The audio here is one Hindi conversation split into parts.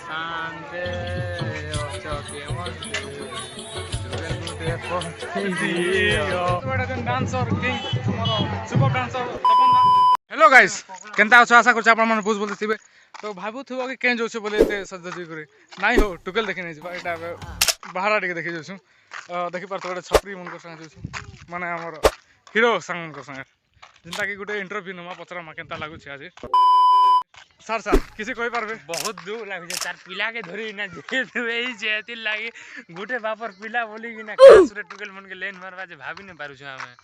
शांते चौके मस्ते जुगल गुटे पथियो बड़ा जन डांसर किंग हमरो सुपर डांसर तपन दा हेलो गाइस केनता अछ आशा करछ आपण मन बुझ बोलथिबे तो भाबु थुबो कि केन जोछ बोले ते सजजी करे नाही हो टुकल देखि नै जबा एटा बाहर आके देखि जोछु देखि पार तो छपरी मन को संग जोछु माने हमर हीरो संग को संग जिंदा कि गुटे इंटरव्यू नमा पचरा मा केनता लागु छ आज सर सर किसी कोई पारबे बहुत दुख लागे छै चार पिला के धरि ना जे एई जेति लागे गुटे बापर पिला बोली कि ना खासुरे टुकल मन के लेन मारबा जे भाबी नै पारु छ हमें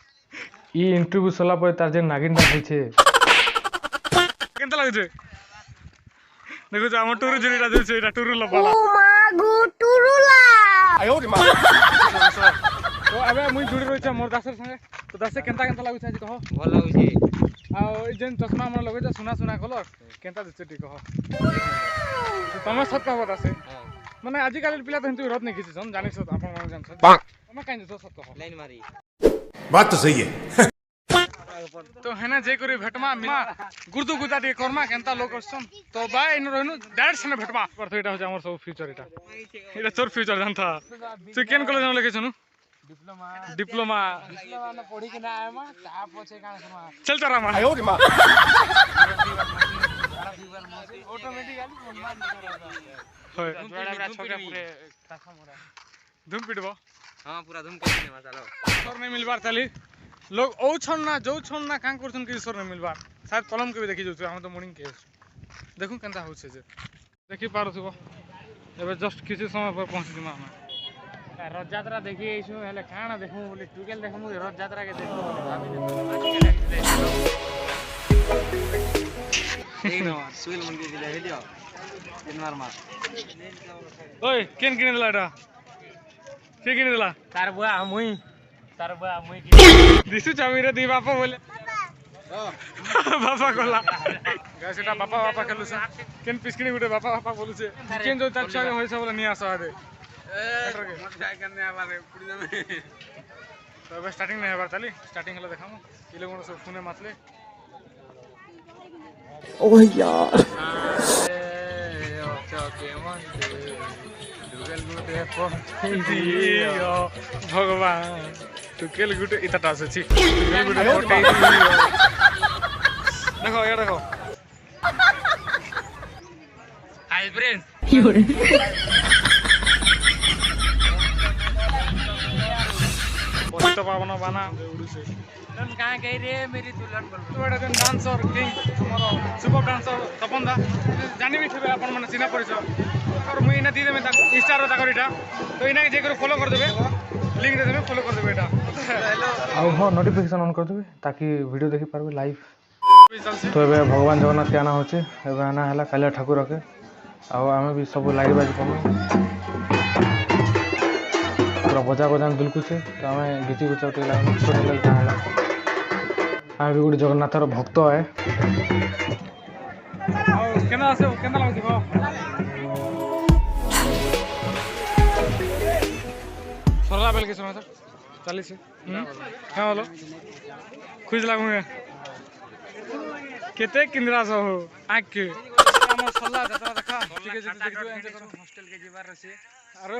ई इंटरव्यू सला पर तार जे नागिन रहै छै केनता लागु छै देखो जो हम टुरु जरीटा जो छै एटा टुरु लबाला ओ मा गो टुरुला आयो रे मा तो अबे मुई जुड़ी रही छ मोर दासर संगे तो दासे केनता केनता लागु छै कहो भल लागु छै आ जेन चश्मा मन लगे छ सुना सुना कलर केनता दिसे टी कहो तो तमे सब कहो दासे माने आजि काल पिला त हिंतु रत नै खिछि छन जानि छ आपन मन जान छ तमे काइन जो सब कहो लाइन मारी बात तो सही है तो हेना जे करी भेटमा मिमा गुर्दु गुदा टे कर्मा केनता लोग छन तो बाय इन रहनु डायरेक्ट सने भेटमा पर तो एटा हो हमर सब फ्यूचर एटा तोर फ्यूचर जानता तू केन कॉलेज में लेके छनु डिप्लोमा डिप्लोमा डिप्लोमा न पढी के ना आए मा ता पछे काना सुमा चल चरा मा आयो रे मां ऑटोमेटिकली मन होय बड़ा बड़ा छोकरा पूरे खासा मोरा धूम पिटबो हां पूरा धूम कर देने मा चलो ईश्वर नहीं मिलबार चली लोग ओ छन ना जो छन ना कां करछन कि ईश्वर नहीं मिलबार शायद कलम के भी देखि जोछु हम तो मॉर्निंग के देखू केनता हो छै जे देखि पारो छबो एबे जस्ट किछि समय पर पहुंच दिमा हम रथ यात्रा देखि एसु हेले काना देखु बोले टुकेल देखु रथ यात्रा के देखु बोले भाभी ने ठीक न सुइल मन के दिले हे दियो तीन मार मार ओए केन किने दिलाटा के किने दिला तार बुआ मुई की दिसु चामीरे दी बापा बोले बापा कोला गाइस एटा बापा बापा खेलु छ केन पिसकिनी गुटे बापा बापा बोलु छ केन जो तार छागे होय छ बोले निया सादे मत जाय करने आबारे पुडी में तो अब स्टार्टिंग नहीं हेबार चली स्टार्टिंग हला देखामु ई लोग सब सुने मतले ओ यार चौके मस्ते जुगल गुटे पथियो भगवान टुकेल गुटे इताटा से छी टुकेल गुटे पथियो देखो ये देखो हाय फ्रेंड्स पोस्ट पावन बना उड़ीसे तुम कहां गई रे मेरी दुल्हन बोल तो एटा जन डांसर किंग हमरो सुपर डांसर तपन दा जानि भी थबे अपन मन चिना परिचय और मुई ना दी देबे ता इंस्टा रो ता करिटा तो इना जे करो फॉलो कर देबे लिंक दे देबे फॉलो कर देबे एटा आ हो नोटिफिकेशन ऑन कर देबे ताकि वीडियो देखि पारबे लाइव तो एबे भगवान जगन्नाथ के आना होचे एबे आना हला कालिया ठाकुर के आ हमें भी सब लाइव बाजी पनो पूरा बजा बजा दुलकु छे तो हमें गीती को चौटे लाइन छोटे लग जाला आमे भी गुटे जगन्नाथर भक्त है केना आसे केना लागै छ सरला बेल के समय सर चली से हां बोलो खुश लागुगे केते किंद्रा सब हो आंख के हमर सल्ला जतरा देखा ठीक है जते देखियो एंजॉय करो हॉस्टल के जीवार रसे आरो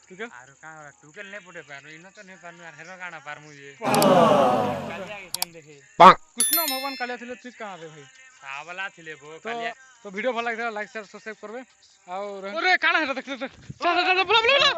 ठीक है आरो का टुकेल ने पटे पारो इनो तो ने पारनु यार हेरो गाना पार मुझे कालिया के केन देखे कृष्ण भगवान कालिया थिले ठीक कहां रे भाई सावला थिले बो कालिया तो वीडियो भल लाग लाइक शेयर सब्सक्राइब करबे और अरे काना है देख चल बोला